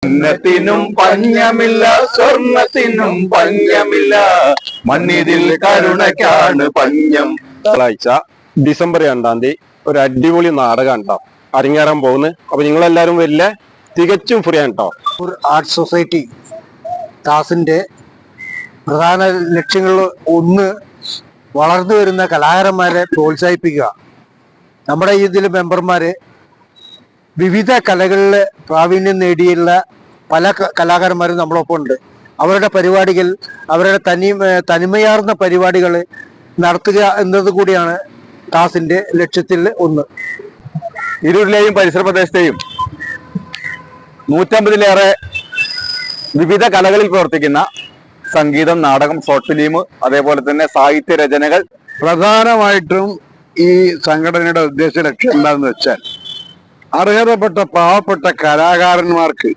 ത്തിനും പഞ്ഞമില്ല, സ്വർണത്തിനും പഞ്ഞമില്ല, മണ്ണിതിൽ കരുണയ്ക്കാണ് പഞ്ഞം. തിങ്കളാഴ്ച ഡിസംബർ 2 ഒരു അടിപൊളി നാടകം ഉണ്ടാവും അരങ്ങേറാൻ പോകുന്നത്. അപ്പൊ നിങ്ങളെല്ലാരും വരില്ല, തികച്ചും ഫ്രീ ആണ് കേട്ടോ. ആർട്ട് സൊസൈറ്റി ദാസിന്റെ പ്രധാന ലക്ഷ്യങ്ങളിൽ ഒന്ന് വളർന്നു വരുന്ന കലാകാരന്മാരെ പ്രോത്സാഹിപ്പിക്കുക. നമ്മുടെ ഇതിൽ മെമ്പർമാര് വിവിധ കലകളിൽ പ്രാവീണ്യം നേടിയുള്ള പല കലാകാരന്മാരും നമ്മളൊപ്പം ഉണ്ട്. അവരുടെ പരിപാടികൾ, അവരുടെ തനിമയാർന്ന പരിപാടികൾ നടത്തുക എന്നത് കൂടിയാണ് ദാസിന്റെ ലക്ഷ്യത്തിൽ ഒന്ന്. ഇരുളിലെയും പരിസര പ്രദേശത്തെയും 150-ലേറെ വിവിധ കലകളിൽ പ്രവർത്തിക്കുന്ന സംഗീതം, നാടകം, ഷോർട്ട് ഫിലിം, അതേപോലെ തന്നെ സാഹിത്യ രചനകൾ. പ്രധാനമായിട്ടും ഈ സംഘടനയുടെ ഉദ്ദേശ ലക്ഷ്യം എന്താണെന്ന് വെച്ചാൽ അർഹതപ്പെട്ട പാവപ്പെട്ട കലാകാരന്മാർക്ക്